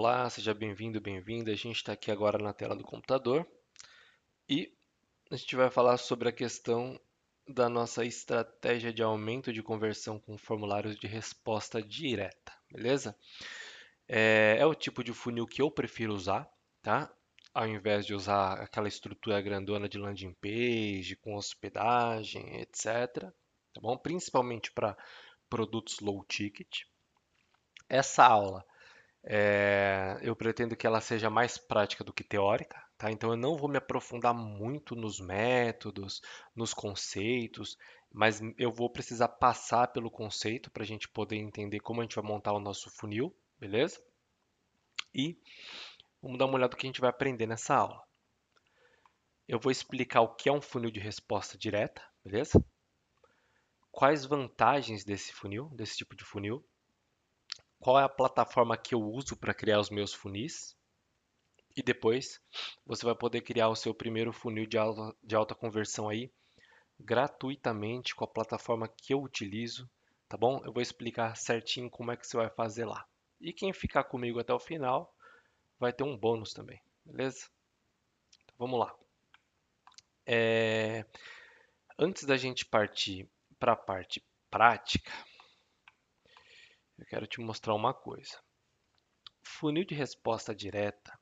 Olá, seja bem-vindo, bem-vinda. A gente está aqui agora na tela do computador e a gente vai falar sobre a questão da nossa estratégia de aumento de conversão com formulários de resposta direta, beleza? É o tipo de funil que eu prefiro usar, tá? Ao invés de usar aquela estrutura grandona de landing page, com hospedagem, etc. Tá bom? Principalmente para produtos low ticket. Essa aula eu pretendo que ela seja mais prática do que teórica, tá? Então eu não vou me aprofundar muito nos métodos, nos conceitos, mas eu vou precisar passar pelo conceito para a gente poder entender como a gente vai montar o nosso funil, beleza? E vamos dar uma olhada no que a gente vai aprender nessa aula. Eu vou explicar o que é um funil de resposta direta, beleza? Quais vantagens desse funil, desse tipo de funil? Qual é a plataforma que eu uso para criar os meus funis? E depois você vai poder criar o seu primeiro funil de alta conversão aí gratuitamente com a plataforma que eu utilizo, tá bom? Eu vou explicar certinho como é que você vai fazer lá. E quem ficar comigo até o final vai ter um bônus também, beleza? Então, vamos lá. É, Antes da gente partir para a parte prática, eu quero te mostrar uma coisa. Funil de resposta direta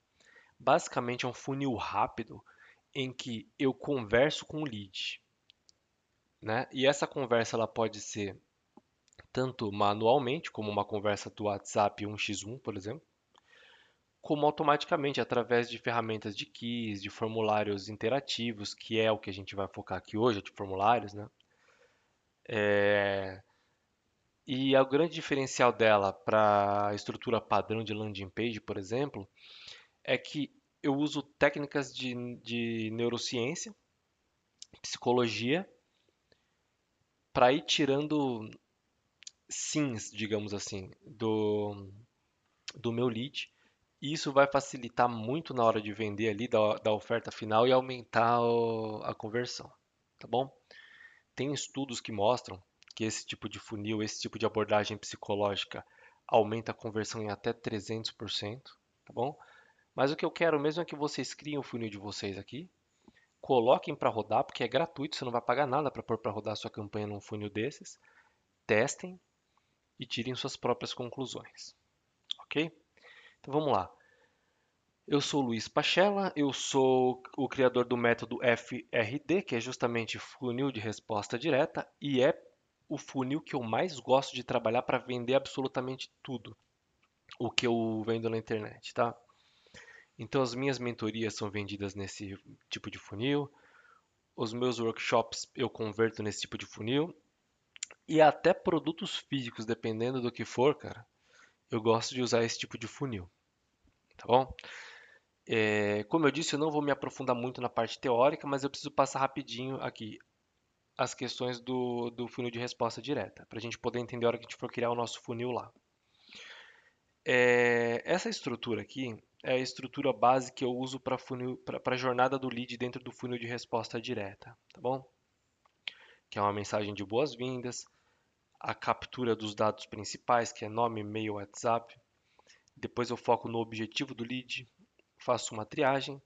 basicamente é um funil rápido em que eu converso com o lead, né? E essa conversa ela pode ser tanto manualmente, como uma conversa do WhatsApp 1x1, por exemplo, como automaticamente através de ferramentas de keys, de formulários interativos, que é o que a gente vai focar aqui hoje, de formulários, né? E o grande diferencial dela para a estrutura padrão de landing page, por exemplo, é que eu uso técnicas de neurociência, psicologia, para ir tirando sims, digamos assim, do meu lead. E isso vai facilitar muito na hora de vender ali da oferta final e aumentar a conversão, tá bom? Tem estudos que mostram que esse tipo de funil, esse tipo de abordagem psicológica aumenta a conversão em até 300%, tá bom? Mas o que eu quero mesmo é que vocês criem o funil de vocês aqui, coloquem para rodar, porque é gratuito, você não vai pagar nada para pôr para rodar a sua campanha num funil desses, testem e tirem suas próprias conclusões, ok? Então vamos lá. Eu sou Luiz Pachella, eu sou o criador do método FRD, que é justamente funil de resposta direta, e é o funil que eu mais gosto de trabalhar para vender absolutamente tudo o que eu vendo na internet, tá? Então as minhas mentorias são vendidas nesse tipo de funil, os meus workshops eu converto nesse tipo de funil, e até produtos físicos, dependendo do que for, cara, eu gosto de usar esse tipo de funil, tá bom? Como eu disse, eu não vou me aprofundar muito na parte teórica, mas eu preciso passar rapidinho aqui as questões do funil de resposta direta, para a gente poder entender a hora que a gente for criar o nosso funil lá. Essa estrutura aqui é a estrutura base que eu uso para a jornada do lead dentro do funil de resposta direta, tá bom? Que é uma mensagem de boas-vindas, a captura dos dados principais, que é nome, e-mail, WhatsApp. Depois eu foco no objetivo do lead, faço uma triagem,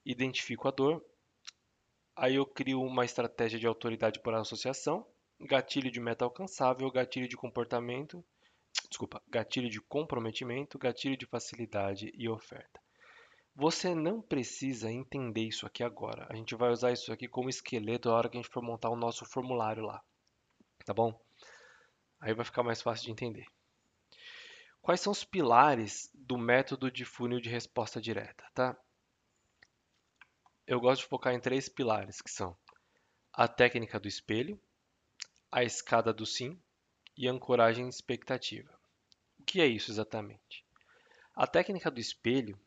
identifico a dor. Aí eu crio uma estratégia de autoridade por associação, gatilho de meta alcançável, gatilho de comportamento, desculpa, gatilho de comprometimento, gatilho de facilidade e oferta. Você não precisa entender isso aqui agora. A gente vai usar isso aqui como esqueleto na hora que a gente for montar o nosso formulário lá, tá bom? Aí vai ficar mais fácil de entender. Quais são os pilares do método de funil de resposta direta, tá? Eu gosto de focar em três pilares, que são a técnica do espelho, a escada do sim e ancoragem de expectativa. O que é isso exatamente? A técnica do espelho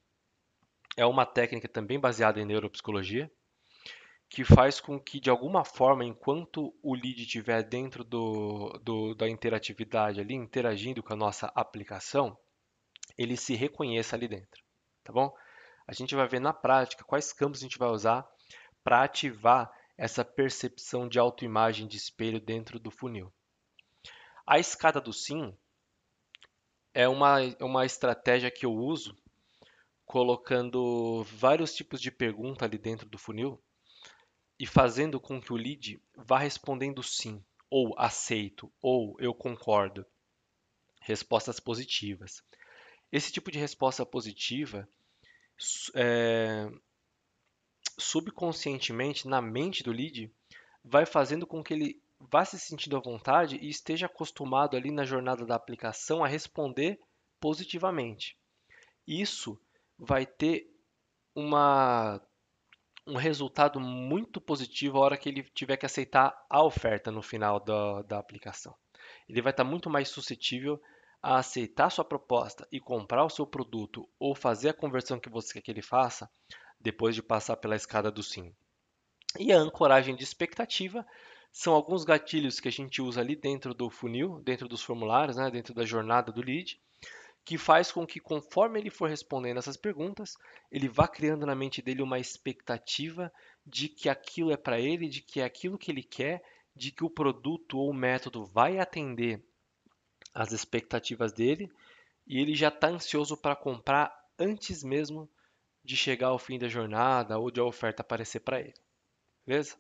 é uma técnica também baseada em neuropsicologia, que faz com que, de alguma forma, enquanto o lead estiver dentro da interatividade ali, interagindo com a nossa aplicação, ele se reconheça ali dentro, tá bom? A gente vai ver na prática quais campos a gente vai usar para ativar essa percepção de autoimagem de espelho dentro do funil. A escada do sim é uma estratégia que eu uso colocando vários tipos de pergunta ali dentro do funil e fazendo com que o lead vá respondendo sim, ou aceito, ou eu concordo, respostas positivas. Esse tipo de resposta positiva, subconscientemente, na mente do lead, vai fazendo com que ele vá se sentindo à vontade e esteja acostumado ali na jornada da aplicação a responder positivamente. Isso vai ter uma, um resultado muito positivo a hora que ele tiver que aceitar a oferta no final da aplicação. Ele vai estar muito mais suscetível a aceitar sua proposta e comprar o seu produto ou fazer a conversão que você quer que ele faça depois de passar pela escada do sim. E a ancoragem de expectativa são alguns gatilhos que a gente usa ali dentro do funil, dentro dos formulários, né, dentro da jornada do lead, que faz com que conforme ele for respondendo essas perguntas, ele vá criando na mente dele uma expectativa de que aquilo é para ele, de que é aquilo que ele quer, de que o produto ou o método vai atender às expectativas dele e ele já está ansioso para comprar antes mesmo de chegar ao fim da jornada ou de a oferta aparecer para ele. Beleza?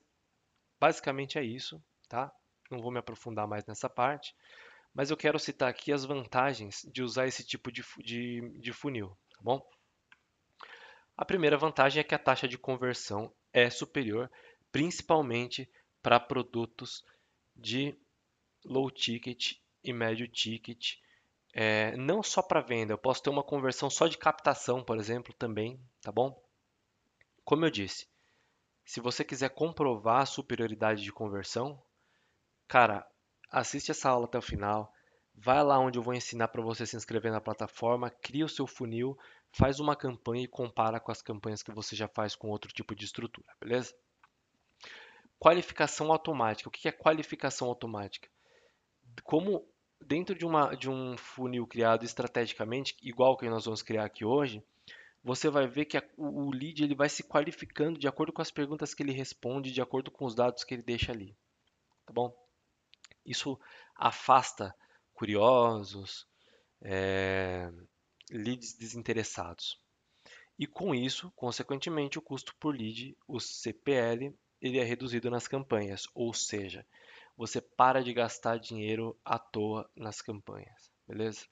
Basicamente é isso, tá? Não vou me aprofundar mais nessa parte, mas eu quero citar aqui as vantagens de usar esse tipo de funil, tá bom? A primeira vantagem é que a taxa de conversão é superior, principalmente para produtos de low ticket e médio ticket. Não só para venda, eu posso ter uma conversão só de captação, por exemplo, também, tá bom? Como eu disse, se você quiser comprovar a superioridade de conversão, cara, assiste essa aula até o final. Vai lá onde eu vou ensinar para você se inscrever na plataforma, cria o seu funil, faz uma campanha e compara com as campanhas que você já faz com outro tipo de estrutura, beleza? Qualificação automática. O que é qualificação automática? Como dentro de um funil criado estrategicamente, igual que nós vamos criar aqui hoje, você vai ver que o lead ele vai se qualificando de acordo com as perguntas que ele responde, de acordo com os dados que ele deixa ali, tá bom? Isso afasta curiosos, leads desinteressados. E com isso, consequentemente, o custo por lead, o CPL, ele é reduzido nas campanhas, ou seja, você para de gastar dinheiro à toa nas campanhas, beleza?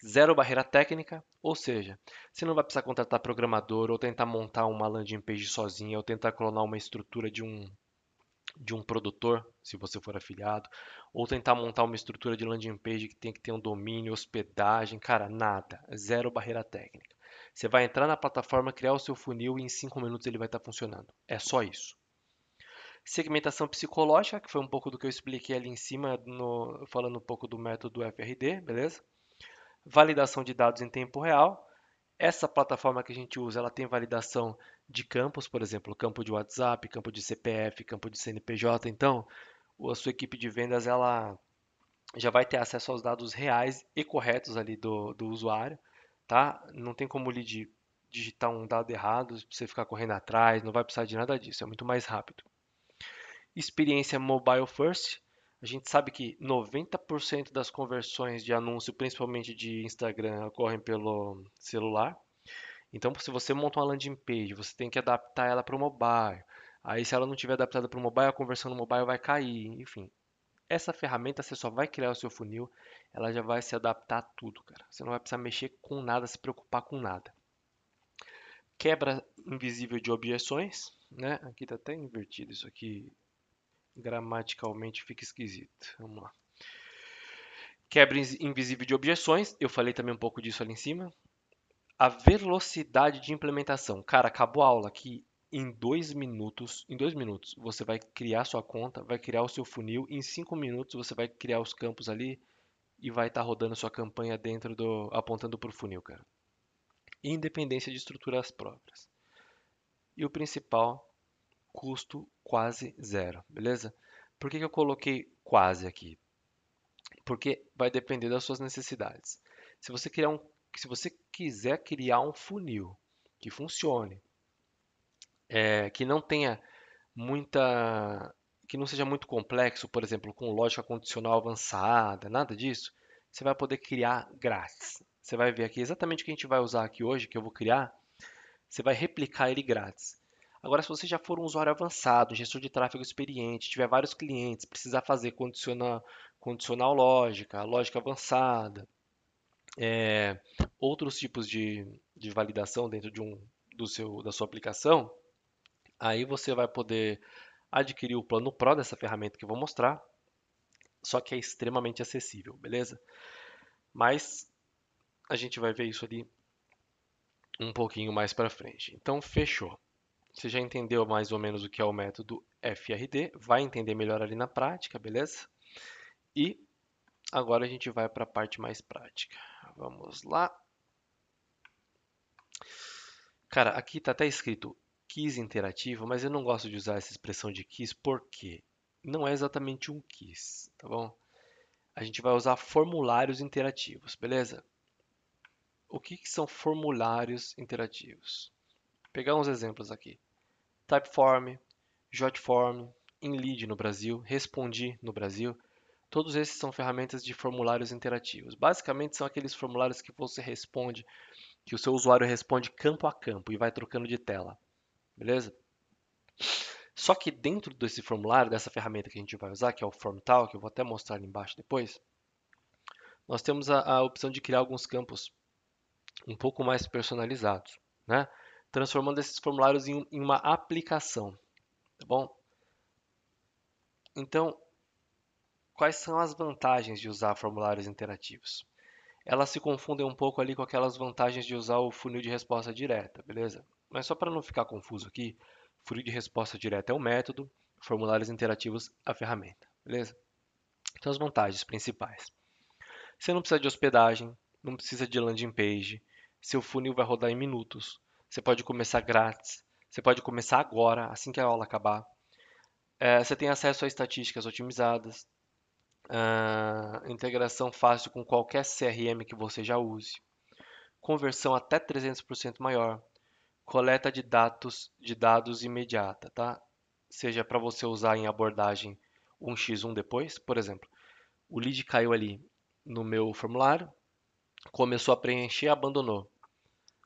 Zero barreira técnica, ou seja, você não vai precisar contratar programador ou tentar montar uma landing page sozinho ou tentar clonar uma estrutura de um produtor, se você for afiliado, ou tentar montar uma estrutura de landing page que tem que ter um domínio, hospedagem, cara, nada, zero barreira técnica. Você vai entrar na plataforma, criar o seu funil e em 5 minutos ele vai estar funcionando. É só isso. Segmentação psicológica, que foi um pouco do que eu expliquei ali em cima, falando um pouco do método FRD, beleza? Validação de dados em tempo real. Essa plataforma que a gente usa, ela tem validação de campos, por exemplo, campo de WhatsApp, campo de CPF, campo de CNPJ. Então, a sua equipe de vendas ela já vai ter acesso aos dados reais e corretos ali do usuário, tá? Não tem como lhe digitar um dado errado, você ficar correndo atrás, não vai precisar de nada disso, é muito mais rápido. Experiência mobile first. A gente sabe que 90% das conversões de anúncio, principalmente de Instagram, ocorrem pelo celular. Então, se você monta uma landing page, você tem que adaptar ela para o mobile. Aí, se ela não tiver adaptada para o mobile, a conversão no mobile vai cair. Enfim, essa ferramenta você só vai criar o seu funil, ela já vai se adaptar a tudo, cara. Você não vai precisar mexer com nada, se preocupar com nada. Quebra invisível de objeções, né? Aqui tá até invertido isso aqui, gramaticalmente fica esquisito. Vamos lá. Quebra invisível de objeções, eu falei também um pouco disso ali em cima. A velocidade de implementação. Cara, acabou a aula aqui em 2 minutos você vai criar sua conta, vai criar o seu funil, em 5 minutos você vai criar os campos ali e vai estar rodando sua campanha dentro apontando para o funil, cara. Independência de estruturas próprias. E o principal, custo quase zero, beleza? Por que que eu coloquei quase aqui? Porque vai depender das suas necessidades. Se você criar um, se você quiser criar um funil que funcione, que não tenha muita, que não seja muito complexo, por exemplo, com lógica condicional avançada, nada disso, você vai poder criar grátis. Você vai ver aqui exatamente o que a gente vai usar aqui hoje, que eu vou criar. Você vai replicar ele grátis. Agora, se você já for um usuário avançado, gestor de tráfego experiente, tiver vários clientes, precisar fazer condicional lógica, lógica avançada, outros tipos de validação dentro da sua aplicação, aí você vai poder adquirir o plano Pro dessa ferramenta que eu vou mostrar, só que é extremamente acessível, beleza? Mas a gente vai ver isso ali um pouquinho mais para frente. Então, fechou. Você já entendeu mais ou menos o que é o método FRD, vai entender melhor ali na prática, beleza? E agora a gente vai para a parte mais prática. Vamos lá. Cara, aqui está até escrito quiz interativo, mas eu não gosto de usar essa expressão de quiz porque não é exatamente um quiz, tá bom? A gente vai usar formulários interativos, beleza? O que que são formulários interativos? Vou pegar uns exemplos aqui. Typeform, Jotform, InLead no Brasil, Respondi no Brasil. Todos esses são ferramentas de formulários interativos. Basicamente são aqueles formulários que você responde, que o seu usuário responde campo a campo e vai trocando de tela, beleza? Só que dentro desse formulário, dessa ferramenta que a gente vai usar, que é o FormTal, que eu vou até mostrar ali embaixo depois, nós temos a opção de criar alguns campos um pouco mais personalizados, né? Transformando esses formulários em uma aplicação, tá bom? Então, quais são as vantagens de usar formulários interativos? Elas se confundem um pouco ali com aquelas vantagens de usar o funil de resposta direta, beleza? Mas só para não ficar confuso aqui, funil de resposta direta é o método, formulários interativos a ferramenta, beleza? Então as vantagens principais. Você não precisa de hospedagem, não precisa de landing page, seu funil vai rodar em minutos, você pode começar grátis, você pode começar agora, assim que a aula acabar. Você tem acesso a estatísticas otimizadas, integração fácil com qualquer CRM que você já use, conversão até 300% maior, coleta de dados imediata, tá? Seja para você usar em abordagem 1x1 depois, por exemplo, o lead caiu ali no meu formulário, começou a preencher e abandonou,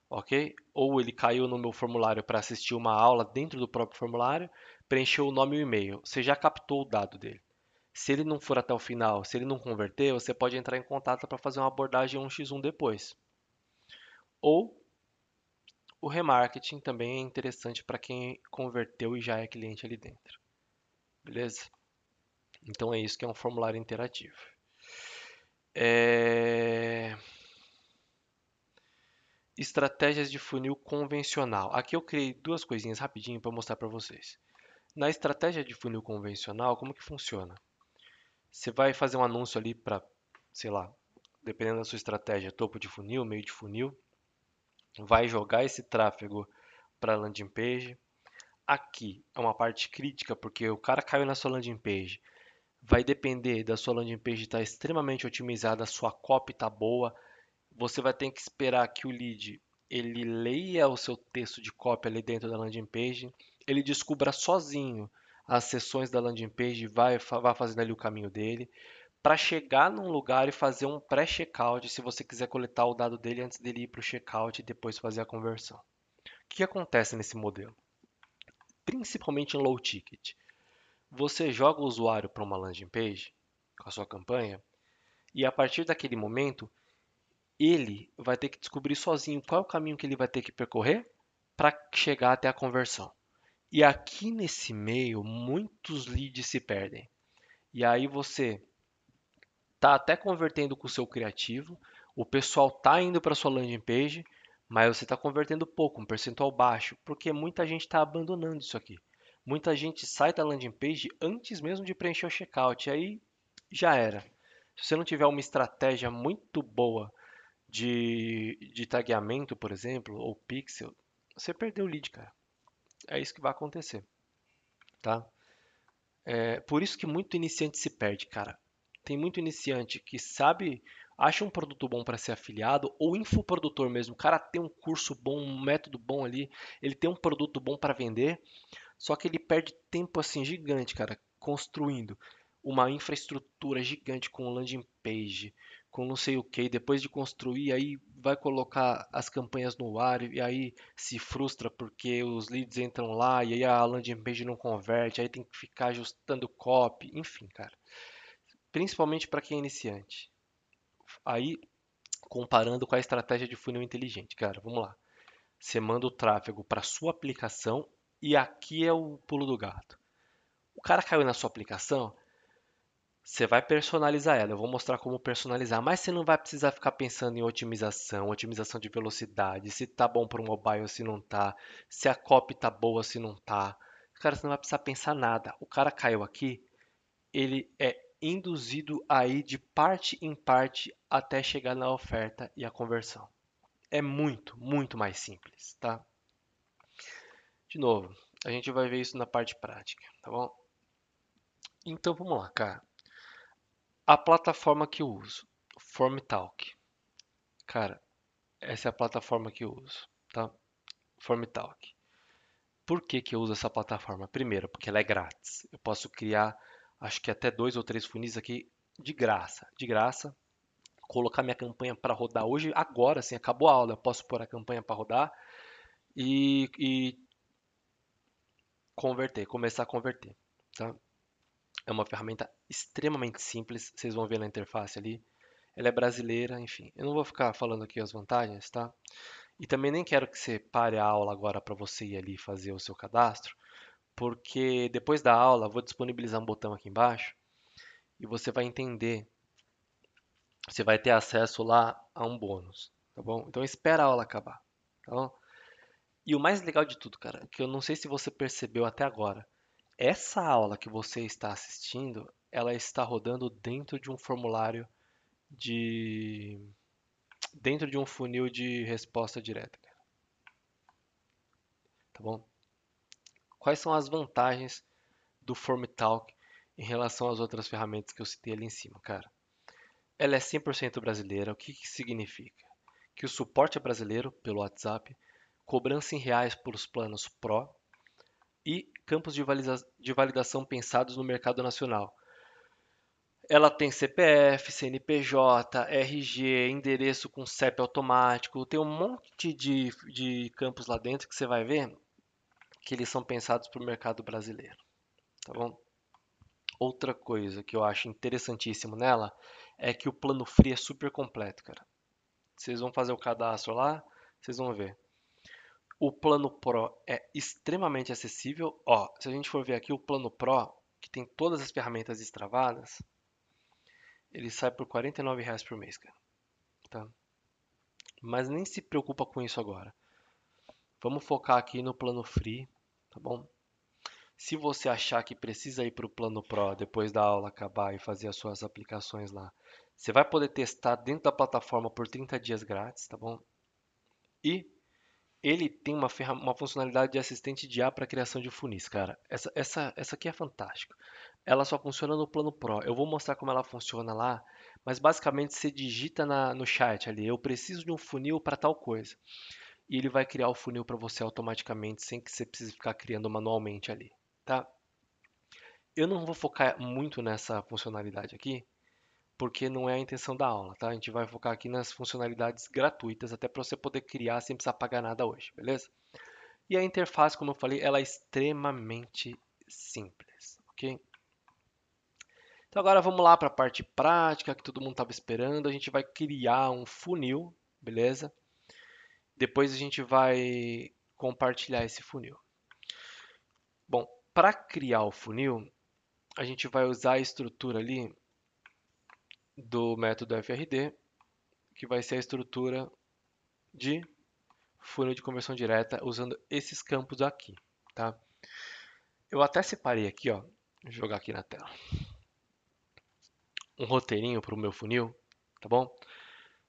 ok? Ou ele caiu no meu formulário para assistir uma aula dentro do próprio formulário, preencheu o nome e o e-mail, você já captou o dado dele. Se ele não for até o final, se ele não converter, você pode entrar em contato para fazer uma abordagem 1x1 depois. Ou o remarketing também é interessante para quem converteu e já é cliente ali dentro. Beleza? Então é isso que é um formulário interativo. É... Estratégias de funil convencional. Aqui eu criei duas coisinhas rapidinho para mostrar para vocês. Na estratégia de funil convencional, como que funciona? Você vai fazer um anúncio ali para, sei lá, dependendo da sua estratégia, topo de funil, meio de funil, vai jogar esse tráfego para a landing page. Aqui é uma parte crítica porque o cara caiu na sua landing page. Vai depender da sua landing page estar extremamente otimizada, a sua copy está boa. Você vai ter que esperar que o lead ele leia o seu texto de copy ali dentro da landing page, ele descubra sozinho as seções da landing page e vai fazendo ali o caminho dele, para chegar num lugar e fazer um pré-checkout, se você quiser coletar o dado dele antes dele ir para o checkout e depois fazer a conversão. O que acontece nesse modelo? Principalmente em low ticket. Você joga o usuário para uma landing page com a sua campanha e a partir daquele momento ele vai ter que descobrir sozinho qual é o caminho que ele vai ter que percorrer para chegar até a conversão. E aqui nesse meio, muitos leads se perdem. E aí você tá até convertendo com o seu criativo, o pessoal tá indo para sua landing page, mas você está convertendo pouco, um percentual baixo, porque muita gente está abandonando isso aqui. Muita gente sai da landing page antes mesmo de preencher o checkout, e aí já era. Se você não tiver uma estratégia muito boa de tagueamento, por exemplo, ou pixel, você perdeu o lead, cara. É isso que vai acontecer, tá? É por isso que muito iniciante se perde, cara. Tem muito iniciante que sabe, acha um produto bom para ser afiliado, ou infoprodutor mesmo. O cara tem um curso bom, um método bom ali, ele tem um produto bom para vender, só que ele perde tempo assim gigante, cara, construindo uma infraestrutura gigante com landing page, com não sei o que, depois de construir, aí vai colocar as campanhas no ar e aí se frustra porque os leads entram lá e aí a landing page não converte, aí tem que ficar ajustando copy, enfim, cara. Principalmente para quem é iniciante. Aí, comparando com a estratégia de funil inteligente, cara, vamos lá. Você manda o tráfego para sua aplicação e aqui é o pulo do gato. O cara caiu na sua aplicação, você vai personalizar ela. Eu vou mostrar como personalizar, mas você não vai precisar ficar pensando em otimização, otimização de velocidade, se tá bom para o mobile, ou se não tá, se a copy tá boa, se não tá. Cara, você não vai precisar pensar nada. O cara caiu aqui, ele é induzido a ir de parte em parte até chegar na oferta e a conversão. É muito, muito mais simples, tá? De novo, a gente vai ver isso na parte prática, tá bom? Então vamos lá, cara. A plataforma que eu uso, FormTalk. Cara, essa é a plataforma que eu uso, tá? FormTalk. Por que que eu uso essa plataforma? Primeiro, porque ela é grátis. Eu posso criar, acho que até 2 ou 3 funis aqui de graça, colocar minha campanha para rodar hoje, agora, assim, acabou a aula, eu posso pôr a campanha para rodar e converter, começar a converter, tá? É uma ferramenta extremamente simples, vocês vão ver na interface ali. Ela é brasileira, enfim. Eu não vou ficar falando aqui as vantagens, tá? E também nem quero que você pare a aula agora para você ir ali fazer o seu cadastro, porque depois da aula eu vou disponibilizar um botão aqui embaixo e você vai entender, você vai ter acesso lá a um bônus, tá bom? Então espera a aula acabar, tá bom? E o mais legal de tudo, cara, que eu não sei se você percebeu até agora, essa aula que você está assistindo, ela está rodando dentro de um formulário de dentro de um funil de resposta direta, cara, tá bom? Quais são as vantagens do FormTalk em relação às outras ferramentas que eu citei ali em cima, cara? Ela é 100% brasileira. O que que significa? Que o suporte é brasileiro pelo WhatsApp, cobrança em reais por os planos Pro e campos de validação pensados no mercado nacional. Ela tem CPF, CNPJ, RG, endereço com CEP automático, tem um monte de campos lá dentro que você vai ver que eles são pensados para o mercado brasileiro, tá bom? Outra coisa que eu acho interessantíssimo nela é que o plano free é super completo, cara. Vocês vão fazer o cadastro lá, vocês vão ver. O plano Pro é extremamente acessível. Ó, se a gente for ver aqui o plano Pro, que tem todas as ferramentas destravadas, ele sai por R$ 49 por mês, cara. Tá? Mas nem se preocupa com isso agora. Vamos focar aqui no plano free, tá bom? Se você achar que precisa ir para o plano Pro depois da aula acabar e fazer as suas aplicações lá, você vai poder testar dentro da plataforma por 30 dias grátis, tá bom? E ele tem uma funcionalidade de assistente de IA para criação de funis, cara. Essa aqui é fantástica. Ela só funciona no plano Pro. Eu vou mostrar como ela funciona lá, mas basicamente você digita no chat ali, eu preciso de um funil para tal coisa. E ele vai criar o funil para você automaticamente, sem que você precise ficar criando manualmente ali, tá? Eu não vou focar muito nessa funcionalidade aqui, porque não é a intenção da aula, tá? A gente vai focar aqui nas funcionalidades gratuitas, até para você poder criar sem precisar pagar nada hoje, beleza? E a interface, como eu falei, ela é extremamente simples, ok? Então agora vamos lá para a parte prática que todo mundo estava esperando. A gente vai criar um funil, beleza? Depois a gente vai compartilhar esse funil. Bom, para criar o funil, a gente vai usar a estrutura ali do método FRD, que vai ser a estrutura de funil de conversão direta usando esses campos aqui, tá? Eu até separei aqui, ó, vou jogar aqui na tela, um roteirinho para o meu funil, tá bom?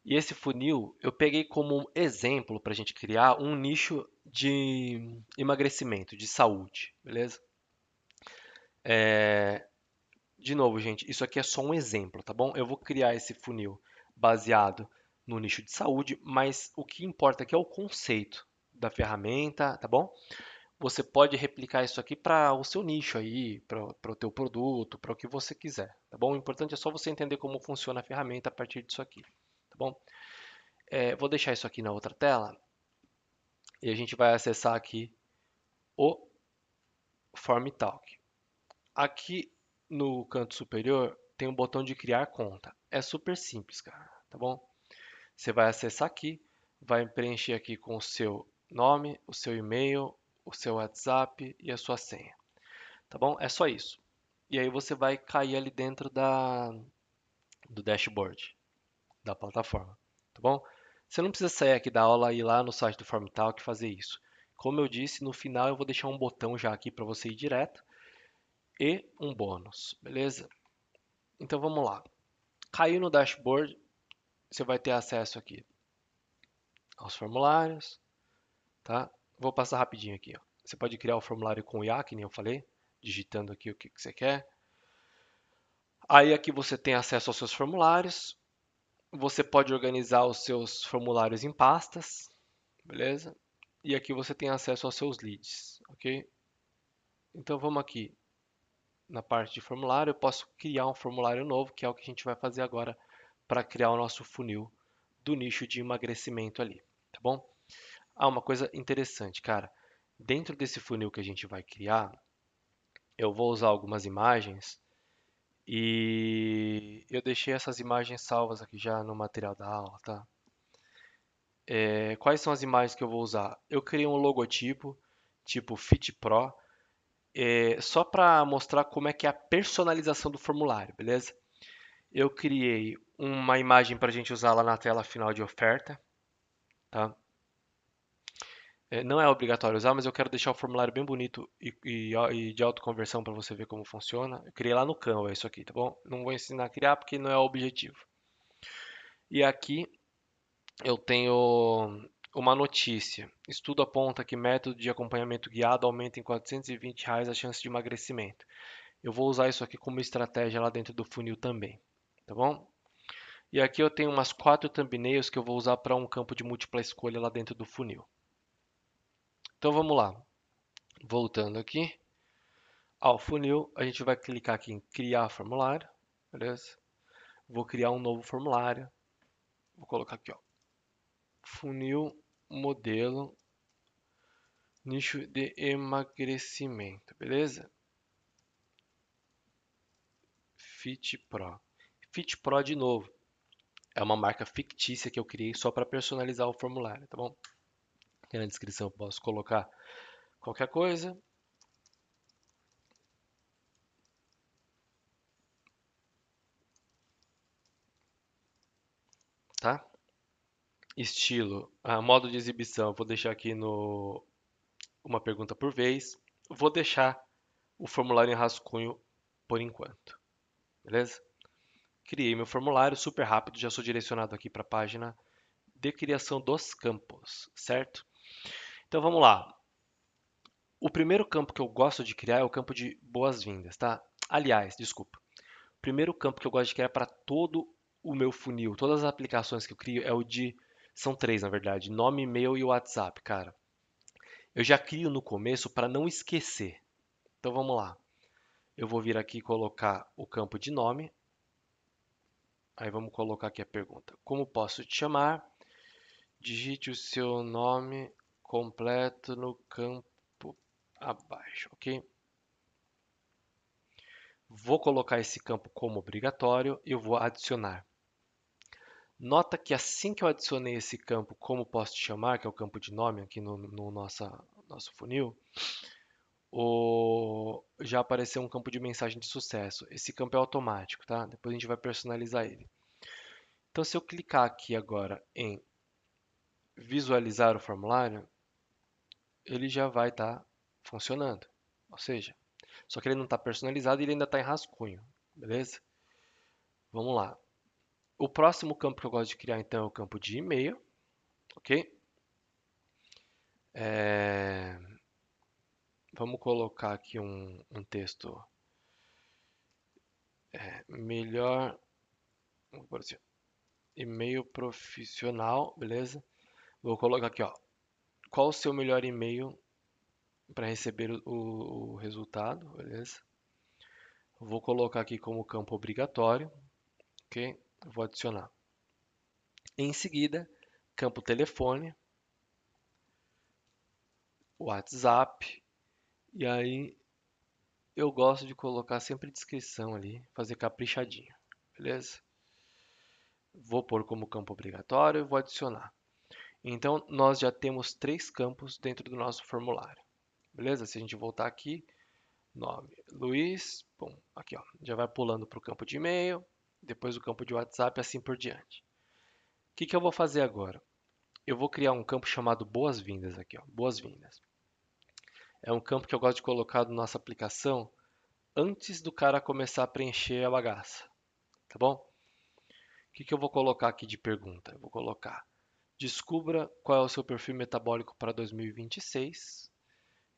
E esse funil eu peguei como exemplo para a gente criar um nicho de emagrecimento, de saúde, beleza? De novo, gente, isso aqui é só um exemplo, tá bom? Eu vou criar esse funil baseado no nicho de saúde, mas o que importa aqui é o conceito da ferramenta, tá bom? você pode replicar isso aqui para o seu nicho aí, para o teu produto, para o que você quiser, tá bom? O importante é só você entender como funciona a ferramenta a partir disso aqui, tá bom? Vou deixar isso aqui na outra tela e a gente vai acessar aqui o Form Talk. Aqui no canto superior tem um botão de criar conta. É super simples, cara, tá bom? Você vai acessar aqui, vai preencher aqui com o seu nome, o seu e-mail, o seu WhatsApp e a sua senha, tá bom? É só isso. E aí você vai cair ali dentro do dashboard da plataforma, tá bom? Você não precisa sair aqui da aula e ir lá no site do FormTalk e fazer isso. Como eu disse, no final eu vou deixar um botão já aqui para você ir direto e um bônus, beleza? Então vamos lá. Caiu no dashboard, você vai ter acesso aqui aos formulários, tá? Vou passar rapidinho aqui, ó. Você pode criar o formulário com o IA, que nem eu falei, digitando aqui o que você quer. Aí aqui você tem acesso aos seus formulários. Você pode organizar os seus formulários em pastas, beleza? E aqui você tem acesso aos seus leads, ok? Então vamos aqui na parte de formulário. Eu posso criar um formulário novo, que é o que a gente vai fazer agora para criar o nosso funil do nicho de emagrecimento ali, tá bom? Ah, uma coisa interessante, cara. Dentro desse funil que a gente vai criar, eu vou usar algumas imagens e eu deixei essas imagens salvas aqui já no material da aula, tá? Quais são as imagens que eu vou usar? Eu criei um logotipo tipo Fit Pro, só para mostrar como é que é a personalização do formulário, beleza? Eu criei uma imagem para a gente usar lá na tela final de oferta, tá? Não é obrigatório usar, mas eu quero deixar o formulário bem bonito e de autoconversão para você ver como funciona. Eu criei lá no Canva isso aqui, tá bom? Não vou ensinar a criar porque não é o objetivo. E aqui eu tenho uma notícia. Estudo aponta que método de acompanhamento guiado aumenta em R$ 420 a chance de emagrecimento. Eu vou usar isso aqui como estratégia lá dentro do funil também, tá bom? E aqui eu tenho umas 4 thumbnails que eu vou usar para um campo de múltipla escolha lá dentro do funil. Então vamos lá. Voltando aqui ao funil, a gente vai clicar aqui em criar formulário, beleza? Vou criar um novo formulário. Vou colocar aqui, ó, funil modelo nicho de emagrecimento, beleza? Fit Pro. Fit Pro de novo. É uma marca fictícia que eu criei só para personalizar o formulário, tá bom? Aqui na descrição eu posso colocar qualquer coisa. Tá? Estilo, modo de exibição, eu vou deixar aqui no uma pergunta por vez. Vou deixar o formulário em rascunho por enquanto, beleza? Criei meu formulário super rápido, já sou direcionado aqui para a página de criação dos campos, certo? Então vamos lá. O primeiro campo que eu gosto de criar é o campo de boas-vindas, tá? Aliás, desculpa. O primeiro campo que eu gosto de criar para todo o meu funil, todas as aplicações que eu crio é o de são três, na verdade, nome, e-mail e WhatsApp, cara. Eu já crio no começo para não esquecer. Então vamos lá. Eu vou vir aqui e colocar o campo de nome. Aí vamos colocar aqui a pergunta: como posso te chamar? Digite o seu nome completo no campo abaixo, ok? Vou colocar esse campo como obrigatório e eu vou adicionar. Nota que assim que eu adicionei esse campo, como posso te chamar, que é o campo de nome aqui no nosso funil, já apareceu um campo de mensagem de sucesso. Esse campo é automático, tá? Depois a gente vai personalizar ele. Então, se eu clicar aqui agora em visualizar o formulário, ele já vai estar funcionando. Ou seja, só que ele não está personalizado e ele ainda está em rascunho, beleza? Vamos lá. O próximo campo que eu gosto de criar, então, é o campo de e-mail, ok? É, Vamos colocar aqui um texto melhor, vamos por assim, e-mail profissional, beleza? Vou colocar aqui, ó, qual o seu melhor e-mail para receber o resultado, beleza? Vou colocar aqui como campo obrigatório, ok? Vou adicionar. Em seguida, campo telefone, WhatsApp, e aí eu gosto de colocar sempre descrição ali, fazer caprichadinho, beleza? Vou pôr como campo obrigatório e vou adicionar. Então, nós já temos três campos dentro do nosso formulário, beleza? Se a gente voltar aqui, nome, Luiz, bom, aqui ó, já vai pulando para o campo de e-mail, depois o campo de WhatsApp, assim por diante. O que que eu vou fazer agora? Eu vou criar um campo chamado boas-vindas aqui, ó, boas-vindas. É um campo que eu gosto de colocar na nossa aplicação antes do cara começar a preencher a bagaça, tá bom? O que que eu vou colocar aqui de pergunta? Eu vou colocar: descubra qual é o seu perfil metabólico para 2026.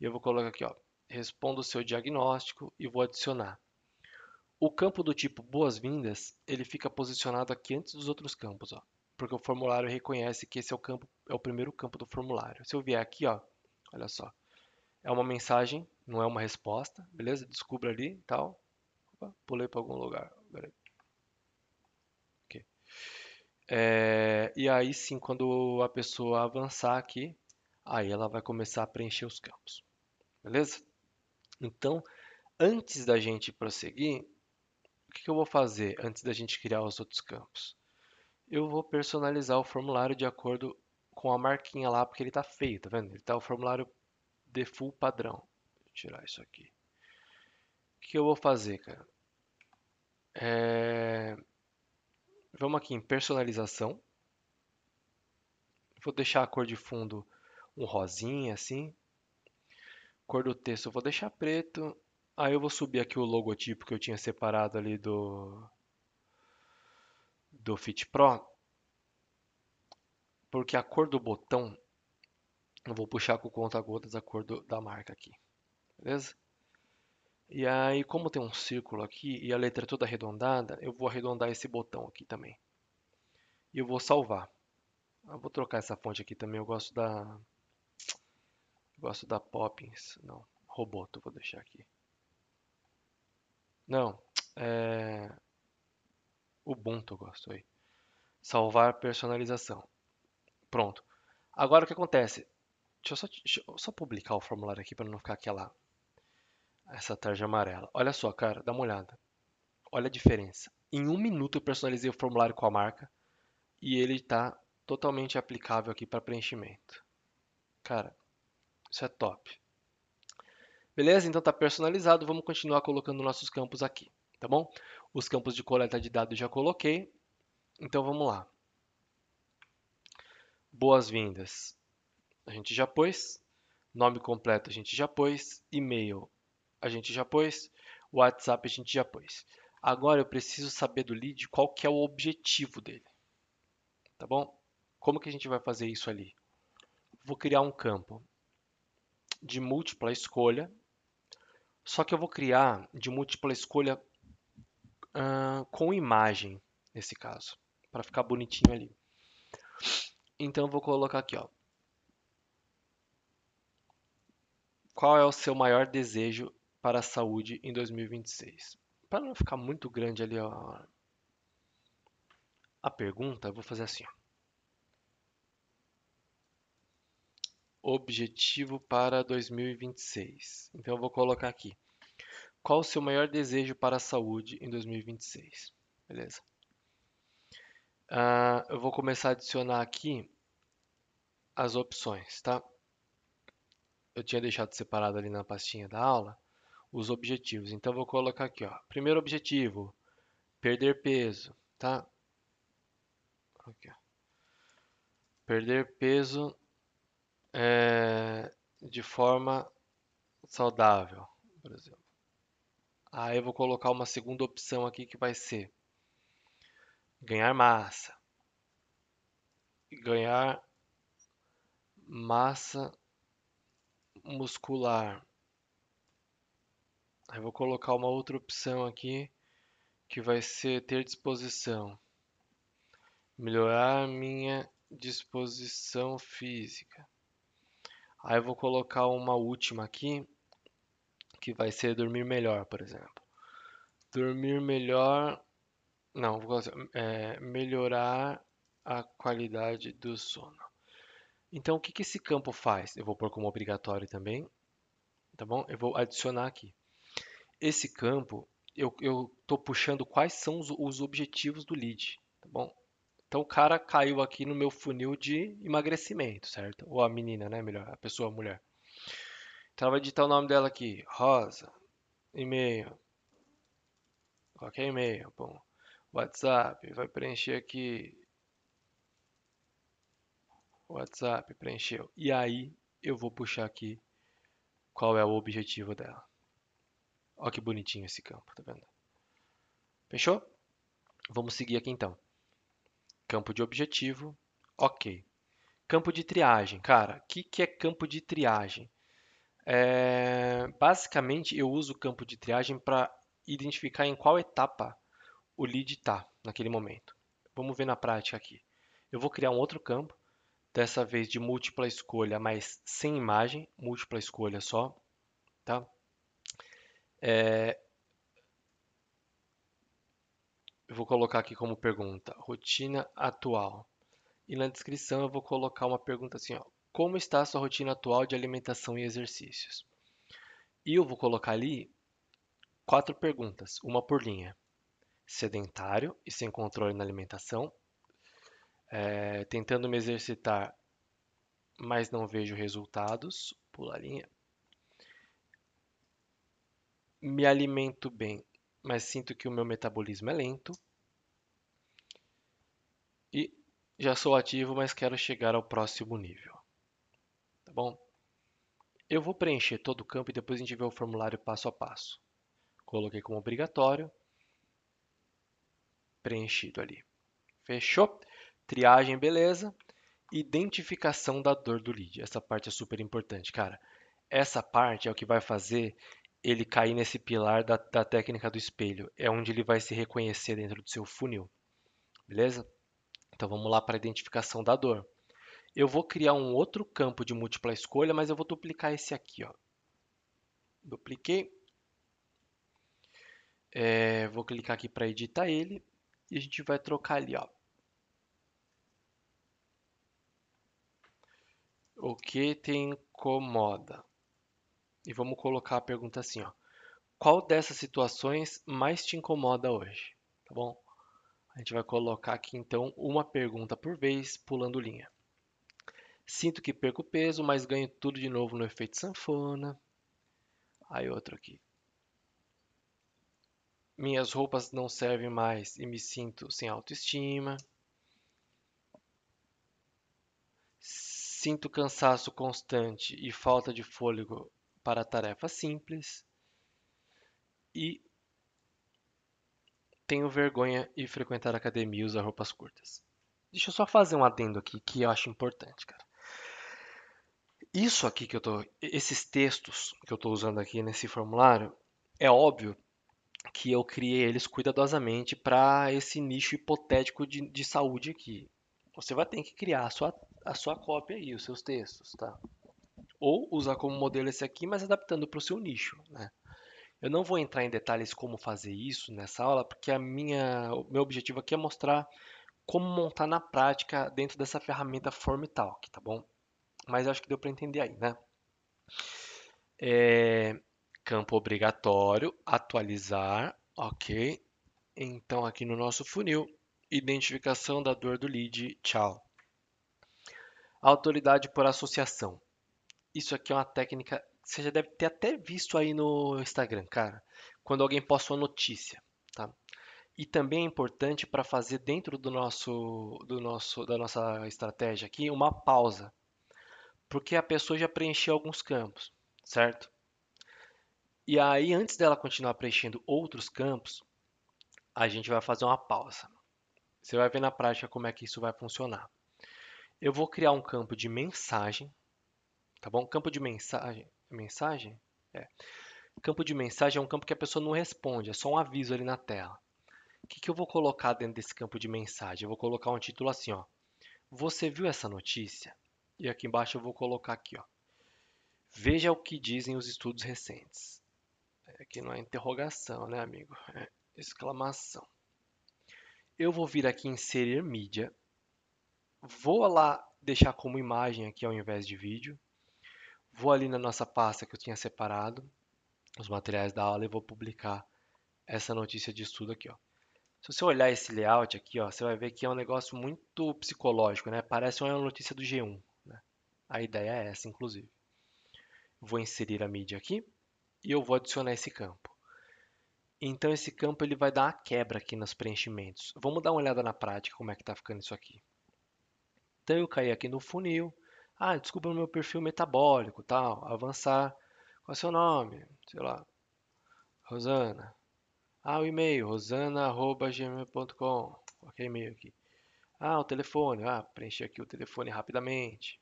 E eu vou colocar aqui, ó, responda o seu diagnóstico e vou adicionar. O campo do tipo boas-vindas, ele fica posicionado aqui antes dos outros campos, ó, porque o formulário reconhece que esse é o campo, é o primeiro campo do formulário. Se eu vier aqui, ó, olha só, é uma mensagem, não é uma resposta, beleza? Descubra ali, e tal. Opa, pulei para algum lugar. Peraí. Ok. E aí sim, quando a pessoa avançar aqui, aí ela vai começar a preencher os campos, beleza? Então, antes da gente prosseguir, o que que eu vou fazer antes da gente criar os outros campos? Eu vou personalizar o formulário de acordo com a marquinha lá, porque ele tá feio, tá vendo? Ele tá o formulário default padrão. Vou tirar isso aqui. O que eu vou fazer, cara? É, Vamos aqui em personalização. Vou deixar a cor de fundo um rosinha assim. Cor do texto eu vou deixar preto. Aí eu vou subir aqui o logotipo que eu tinha separado ali do Fit Pro, porque a cor do botão eu vou puxar com o conta-gotas a cor da marca aqui, beleza? E aí, como tem um círculo aqui e a letra é toda arredondada, eu vou arredondar esse botão aqui também. E eu vou salvar. Eu vou trocar essa fonte aqui também, eu gosto da Poppins. Não, Roboto, vou deixar aqui. Não, é Ubuntu eu gosto aí. Salvar personalização. Pronto. Agora o que acontece? Deixa eu só publicar o formulário aqui para não ficar essa tarja amarela. Olha só, cara, dá uma olhada. Olha a diferença. Em um minuto eu personalizei o formulário com a marca e ele está totalmente aplicável aqui para preenchimento. Cara, isso é top. Beleza? Então está personalizado. Vamos continuar colocando nossos campos aqui, tá bom? Os campos de coleta de dados já coloquei. Então vamos lá. Boas-vindas. A gente já pôs. Nome completo a gente já pôs. E-mail a gente já pôs. WhatsApp a gente já pôs. Agora eu preciso saber do lead qual que é o objetivo dele, tá bom? Como que a gente vai fazer isso ali? Vou criar um campo de múltipla escolha, só que eu vou criar de múltipla escolha com imagem, nesse caso, para ficar bonitinho ali. Então eu vou colocar aqui, ó. Qual é o seu maior desejo para a saúde em 2026? Para não ficar muito grande ali ó, a pergunta, eu vou fazer assim, ó. Objetivo para 2026. Então eu vou colocar aqui. Qual o seu maior desejo para a saúde em 2026? Beleza. Eu vou começar a adicionar aqui as opções, tá? Eu tinha deixado separado ali na pastinha da aula os objetivos. Então eu vou colocar aqui, ó. Primeiro objetivo, perder peso, tá? Aqui, ó. Perder peso de forma saudável, por exemplo. Aí eu vou colocar uma segunda opção aqui que vai ser ganhar massa. Ganhar massa muscular. Aí eu vou colocar uma outra opção aqui que vai ser ter disposição. Melhorar minha disposição física. Aí eu vou colocar uma última aqui, que vai ser dormir melhor, por exemplo. Dormir melhor. Não, vou colocar, melhorar a qualidade do sono. Então, o que que esse campo faz? Eu vou pôr como obrigatório também, tá bom? Eu vou adicionar aqui. Esse campo, eu estou puxando quais são os objetivos do lead, tá bom? Então, o cara caiu aqui no meu funil de emagrecimento, certo? Ou a menina, né? Melhor, a pessoa, a mulher. Então, ela vai digitar o nome dela aqui, Rosa, e-mail, qualquer e-mail, bom. WhatsApp, vai preencher aqui, WhatsApp, preencheu. E aí, eu vou puxar aqui qual é o objetivo dela. Olha que bonitinho esse campo, tá vendo? Fechou? Vamos seguir aqui então. Campo de objetivo, ok. Campo de triagem, cara, o que é campo de triagem? Basicamente, eu uso o campo de triagem para identificar em qual etapa o lead está naquele momento. Vamos ver na prática aqui. Eu vou criar um outro campo, dessa vez de múltipla escolha, mas sem imagem, múltipla escolha só, tá? Eu vou colocar aqui como pergunta, rotina atual. E na descrição eu vou colocar uma pergunta assim, ó, como está a sua rotina atual de alimentação e exercícios? E eu vou colocar ali 4 perguntas, uma por linha. Sedentário e sem controle na alimentação, tentando me exercitar, mas não vejo resultados, pula a linha. Me alimento bem, mas sinto que o meu metabolismo é lento. E já sou ativo, mas quero chegar ao próximo nível, tá bom? Eu vou preencher todo o campo e depois a gente vê o formulário passo a passo. Coloquei como obrigatório, preenchido ali. Fechou? Triagem, beleza. Identificação da dor do lead. Essa parte é super importante, cara. Essa parte é o que vai fazer ele cair nesse pilar da técnica do espelho. É onde ele vai se reconhecer dentro do seu funil, beleza? Então vamos lá para a identificação da dor. Eu vou criar um outro campo de múltipla escolha, mas eu vou duplicar esse aqui, ó. Dupliquei. Vou clicar aqui para editar ele e a gente vai trocar ali, ó. O que te incomoda? E vamos colocar a pergunta assim, ó. Qual dessas situações mais te incomoda hoje? Tá bom? A gente vai colocar aqui então uma pergunta por vez, pulando linha. Sinto que perco peso, mas ganho tudo de novo no efeito sanfona. Aí outro aqui. Minhas roupas não servem mais e me sinto sem autoestima. Sinto cansaço constante e falta de fôlego para tarefas simples. E tenho vergonha de frequentar a academia e usar roupas curtas. Deixa eu só fazer um adendo aqui que eu acho importante, cara. Isso aqui que eu tô, esses textos que eu estou usando aqui nesse formulário, é óbvio que eu criei eles cuidadosamente para esse nicho hipotético de saúde aqui. Você vai ter que criar a sua cópia aí, os seus textos, tá? Ou usar como modelo esse aqui, mas adaptando para o seu nicho, né? Eu não vou entrar em detalhes como fazer isso nessa aula, porque o meu objetivo aqui é mostrar como montar na prática dentro dessa ferramenta Formitalk, tá bom? Mas eu acho que deu para entender aí, né? Campo obrigatório, atualizar, ok. Então aqui no nosso funil, identificação da dor do lead, tchau. Autoridade por associação. Isso aqui é uma técnica que você já deve ter até visto aí no Instagram, cara. Quando alguém posta uma notícia, tá? E também é importante para fazer dentro da nossa estratégia aqui uma pausa, porque a pessoa já preencheu alguns campos, certo? E aí, antes dela continuar preenchendo outros campos, a gente vai fazer uma pausa. Você vai ver na prática como é que isso vai funcionar. Eu vou criar um campo de mensagem, tá bom? Campo de mensagem, mensagem? É. Campo de mensagem é um campo que a pessoa não responde, é só um aviso ali na tela. O que que eu vou colocar dentro desse campo de mensagem? Eu vou colocar um título assim, ó. Você viu essa notícia? E aqui embaixo eu vou colocar aqui, ó. Veja o que dizem os estudos recentes. Aqui não é interrogação, né, amigo? É exclamação. Eu vou vir aqui em inserir mídia. Vou lá deixar como imagem aqui ao invés de vídeo. Vou ali na nossa pasta que eu tinha separado, os materiais da aula, e vou publicar essa notícia de estudo aqui, ó. Se você olhar esse layout aqui, ó, você vai ver que é um negócio muito psicológico, né? Parece uma notícia do G1, né? A ideia é essa, inclusive. Vou inserir a mídia aqui e eu vou adicionar esse campo. Então esse campo ele vai dar uma quebra aqui nos preenchimentos. Vamos dar uma olhada na prática como é que está ficando isso aqui. Então eu caí aqui no funil. Ah, desculpa o meu perfil metabólico, tal. Avançar. Qual é o seu nome? Sei lá, Rosana. Ah, o e-mail, rosana@gmail.com. Coloquei e-mail aqui. Ah, o telefone. Ah, preenchi aqui o telefone rapidamente.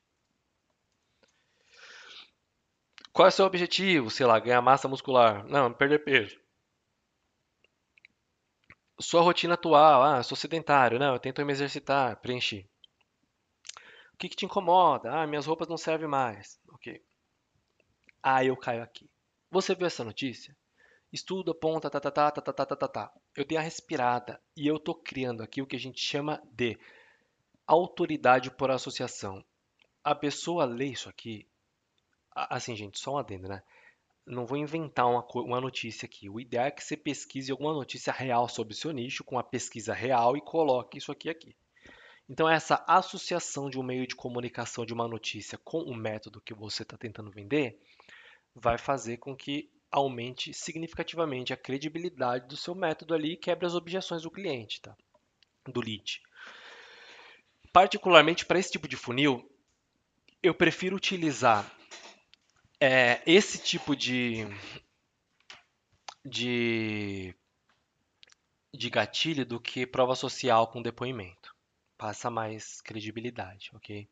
Qual é o seu objetivo? Sei lá, ganhar massa muscular. Não, perder peso. Sua rotina atual. Ah, sou sedentário. Não, eu tento me exercitar. Preenchi. O que que te incomoda? Ah, minhas roupas não servem mais. Ok. Ah, eu caio aqui. Você viu essa notícia? Estudo aponta, tá, tá, tá, tá, tá, tá, tá, tá, tá. Eu dei a respirada e eu tô criando aqui o que a gente chama de autoridade por associação. A pessoa lê isso aqui, assim, gente, só um adendo, né? Não vou inventar uma notícia aqui. O ideal é que você pesquise alguma notícia real sobre o seu nicho, com a pesquisa real e coloque isso aqui. Então, essa associação de um meio de comunicação de uma notícia com o método que você está tentando vender vai fazer com que aumente significativamente a credibilidade do seu método ali e quebre as objeções do cliente, tá? Do lead. Particularmente para esse tipo de funil, eu prefiro utilizar esse tipo de, de gatilho do que prova social com depoimento. Passa mais credibilidade, ok?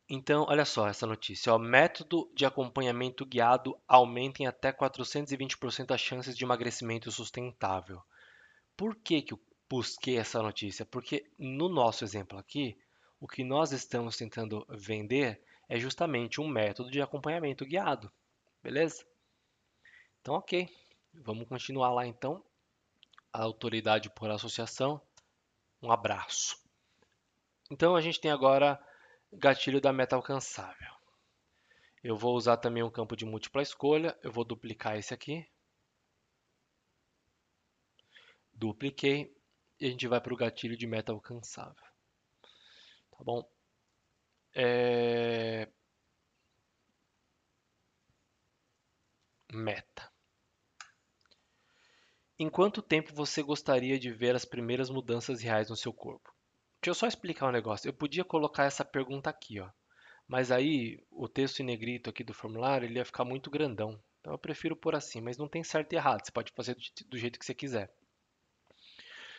Então, olha só essa notícia. Ó, método de acompanhamento guiado aumenta em até 420% as chances de emagrecimento sustentável. Por que que eu busquei essa notícia? Porque no nosso exemplo aqui, o que nós estamos tentando vender é justamente um método de acompanhamento guiado, beleza? Então, ok. Vamos continuar lá então. A autoridade por associação. Um abraço. Então, a gente tem agora gatilho da meta alcançável. Eu vou usar também um campo de múltipla escolha. Eu vou duplicar esse aqui. Dupliquei. E a gente vai para o gatilho de meta alcançável. Tá bom? Meta. Em quanto tempo você gostaria de ver as primeiras mudanças reais no seu corpo? Deixa eu só explicar um negócio. Eu podia colocar essa pergunta aqui, ó. Mas aí o texto em negrito aqui do formulário ele ia ficar muito grandão. Então eu prefiro pôr assim, mas não tem certo e errado. Você pode fazer do jeito que você quiser.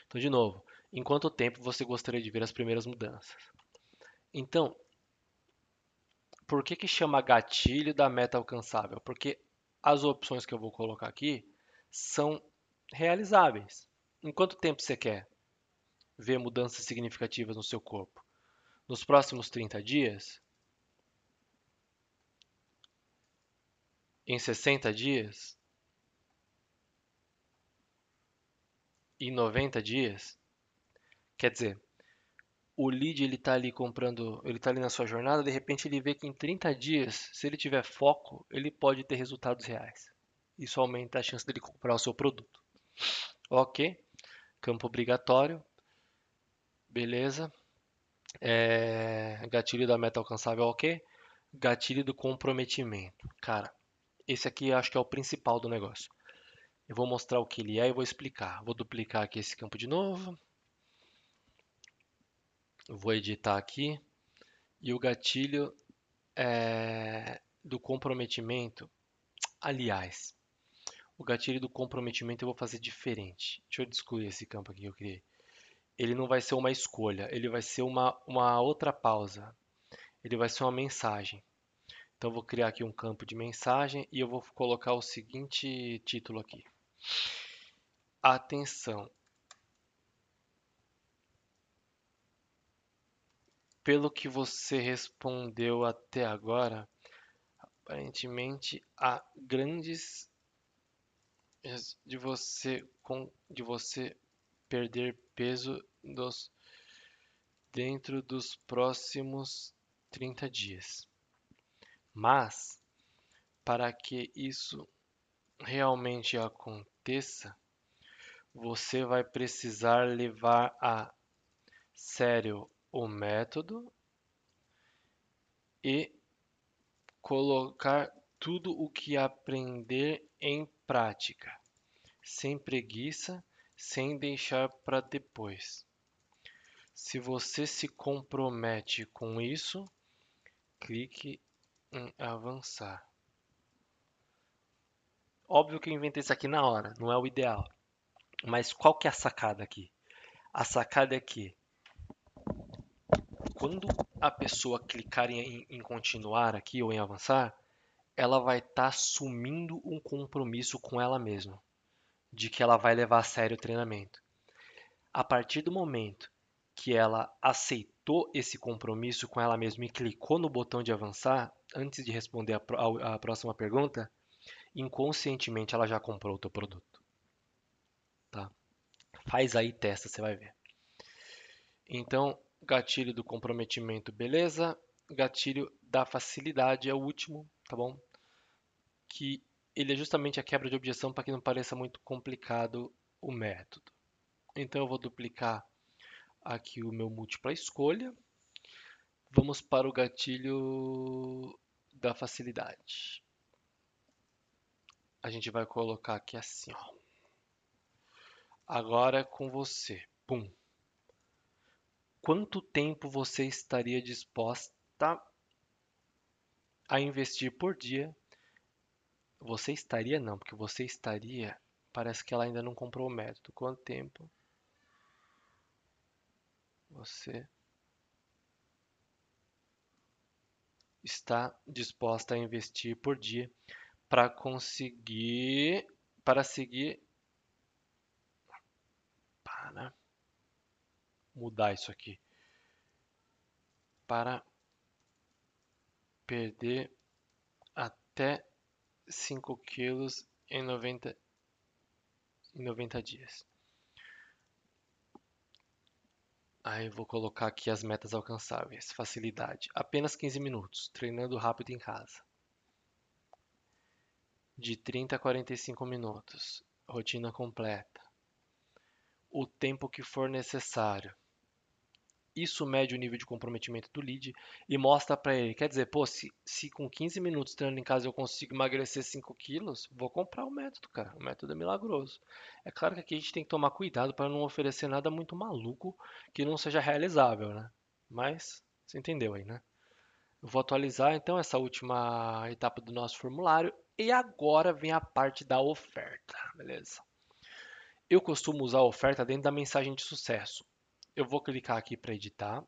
Então, de novo, em quanto tempo você gostaria de ver as primeiras mudanças? Então, por que que chama gatilho da meta alcançável? Porque as opções que eu vou colocar aqui são realizáveis. Em quanto tempo você quer ver mudanças significativas no seu corpo? Nos próximos 30 dias? Em 60 dias? Em 90 dias? Quer dizer, o lead ele está ali comprando, ele está ali na sua jornada, de repente ele vê que em 30 dias, se ele tiver foco, ele pode ter resultados reais. Isso aumenta a chance dele comprar o seu produto. Ok, campo obrigatório, beleza. Gatilho da meta alcançável, ok. Gatilho do comprometimento. Cara, esse aqui eu acho que é o principal do negócio. Eu vou mostrar o que ele é e vou explicar. Vou duplicar aqui esse campo de novo. Vou editar aqui. E o gatilho do comprometimento. Aliás, o gatilho do comprometimento eu vou fazer diferente. Deixa eu excluir esse campo aqui que eu criei. Ele não vai ser uma escolha, ele vai ser uma outra pausa. Ele vai ser uma mensagem. Então, eu vou criar aqui um campo de mensagem e eu vou colocar o seguinte título aqui. Atenção! Pelo que você respondeu até agora, Aparentemente há grandes de você perder peso dentro dos próximos 30 dias. Mas, para que isso realmente aconteça, você vai precisar levar a sério o método e colocar tudo o que aprender em prática, sem preguiça, sem deixar para depois. Se você se compromete com isso, clique em avançar. Óbvio que eu inventei isso aqui na hora, não é o ideal. Mas qual que é a sacada aqui? A sacada é que quando a pessoa clicar em continuar aqui ou em avançar, ela vai estar assumindo um compromisso com ela mesma, de que ela vai levar a sério o treinamento. A partir do momento que ela aceitou esse compromisso com ela mesma e clicou no botão de avançar, antes de responder a próxima pergunta, inconscientemente ela já comprou o teu produto, tá? Faz aí, testa, você vai ver. Então, gatilho do comprometimento, beleza? Gatilho da facilidade é o último, tá bom? Que ele é justamente a quebra de objeção para que não pareça muito complicado o método. Então eu vou duplicar aqui o meu múltipla escolha. Vamos para o gatilho da facilidade. A gente vai colocar aqui assim, ó. Agora é com você. Pum. Quanto tempo você estaria disposta a investir por dia? Você estaria não, porque você estaria, parece que ela ainda não comprou o método. Quanto tempo você está disposta a investir por dia para conseguir, para seguir, para mudar isso aqui, para perder até 5 quilos em 90 dias. Aí vou colocar aqui as metas alcançáveis. Facilidade. Apenas 15 minutos, treinando rápido em casa. De 30 a 45 minutos. Rotina completa. O tempo que for necessário. Isso mede o nível de comprometimento do lead e mostra para ele. Quer dizer, pô, se com 15 minutos treinando em casa eu consigo emagrecer 5 quilos, vou comprar o método, cara. O método é milagroso. É claro que aqui a gente tem que tomar cuidado para não oferecer nada muito maluco que não seja realizável, né? Mas você entendeu aí, né? Eu vou atualizar então essa última etapa do nosso formulário e agora vem a parte da oferta, beleza? Eu costumo usar a oferta dentro da mensagem de sucesso. Eu vou clicar aqui para editar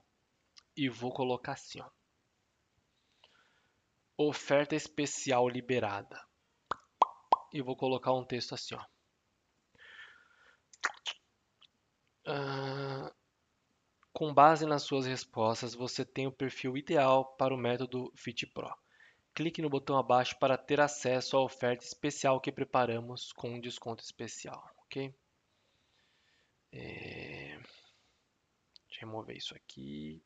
e vou colocar assim, ó. Oferta especial liberada. E vou colocar um texto assim, ó. Ah, com base nas suas respostas, você tem o perfil ideal para o método Fit Pro. Clique no botão abaixo para ter acesso à oferta especial que preparamos com um desconto especial, ok? Deixa eu remover isso aqui.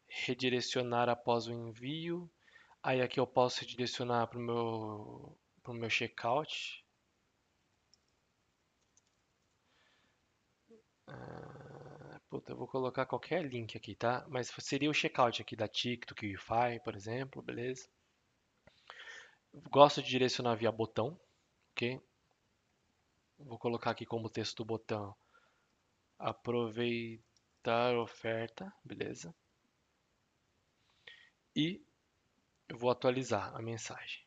Redirecionar após o envio. Aí aqui eu posso redirecionar para o meu checkout. Puta, eu vou colocar qualquer link aqui, tá? Mas seria o checkout aqui da TikTok, Wi-Fi, por exemplo, beleza? Gosto de direcionar via botão, ok? Vou colocar aqui como texto do botão aproveitar a oferta, beleza? E eu vou atualizar a mensagem.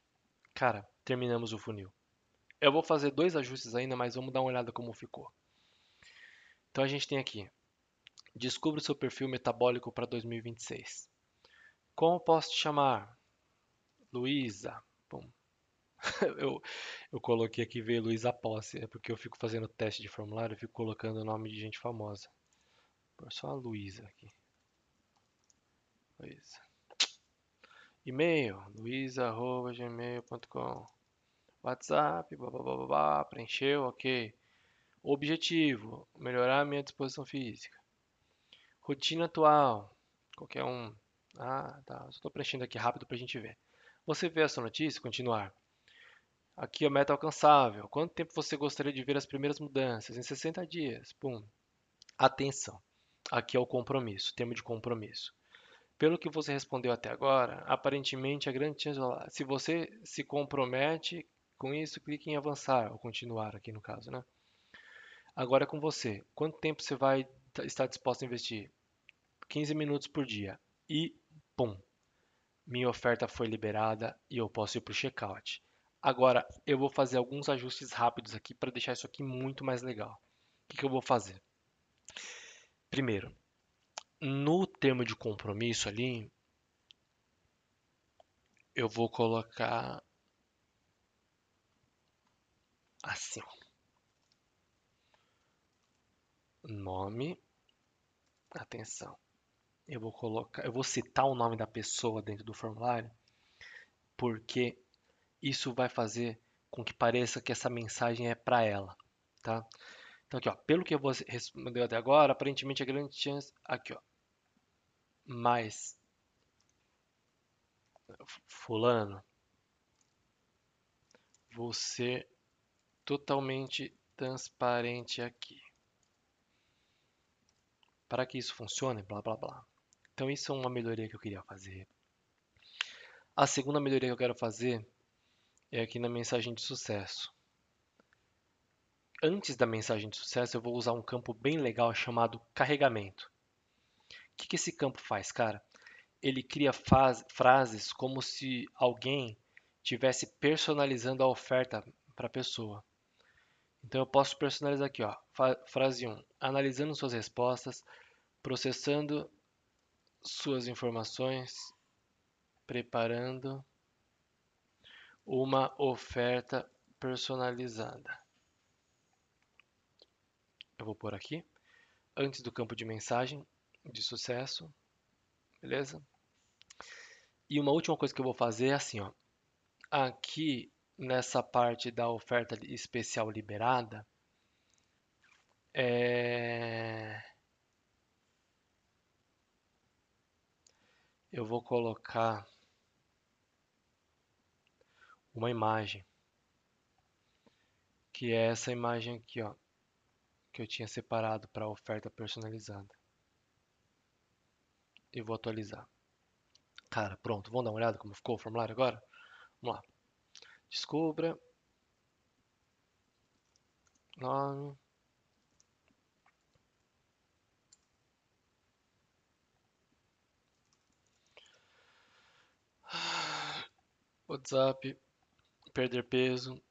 Cara, terminamos o funil. Eu vou fazer dois ajustes ainda, mas vamos dar uma olhada como ficou. Então a gente tem aqui, descubra o seu perfil metabólico para 2026. Como posso te chamar? Luísa. Bom, eu, eu coloquei aqui veio Luísa Posse, é porque eu fico fazendo teste de formulário, eu fico colocando o nome de gente famosa. Só a Luísa aqui. Luísa. E-mail, luiz@gmail.com. WhatsApp, blá, blá, blá, blá, blá, preencheu, ok. Objetivo, melhorar minha disposição física. Rotina atual, qualquer um. Ah, tá. Só estou preenchendo aqui rápido para a gente ver. Você vê essa notícia? Continuar. Aqui a meta alcançável. Quanto tempo você gostaria de ver as primeiras mudanças? Em 60 dias. Pum. Atenção. Aqui é o compromisso, termo de compromisso. Pelo que você respondeu até agora, aparentemente a grande chance. Se você se compromete com isso, clique em avançar ou continuar aqui no caso, né? Agora é com você. Quanto tempo você vai estar disposto a investir? 15 minutos por dia. E pum, minha oferta foi liberada e eu posso ir para o checkout. Agora eu vou fazer alguns ajustes rápidos aqui para deixar isso aqui muito mais legal. O que que eu vou fazer? Primeiro, no termo de compromisso ali, eu vou colocar assim, ó, nome, atenção. Eu vou citar o nome da pessoa dentro do formulário, porque isso vai fazer com que pareça que essa mensagem é para ela, tá? Então aqui, ó, pelo que você respondeu até agora, aparentemente a grande chance, aqui, ó, mais fulano, vou ser totalmente transparente aqui. Para que isso funcione, blá blá blá. Então isso é uma melhoria que eu queria fazer. A segunda melhoria que eu quero fazer é aqui na mensagem de sucesso. Antes da mensagem de sucesso, eu vou usar um campo bem legal chamado carregamento. O que que esse campo faz, cara? Ele cria frases como se alguém tivesse personalizando a oferta para a pessoa. Então eu posso personalizar aqui, ó, frase 1, analisando suas respostas, processando suas informações, preparando uma oferta personalizada. Eu vou pôr aqui, antes do campo de mensagem de sucesso, beleza? E uma última coisa que eu vou fazer é assim, ó, aqui nessa parte da oferta especial liberada, é... eu vou colocar uma imagem, que é essa imagem aqui, ó, que eu tinha separado para oferta personalizada. E vou atualizar. Cara, pronto, vamos dar uma olhada como ficou o formulário agora? Vamos lá. Descubra nome, WhatsApp, perder peso,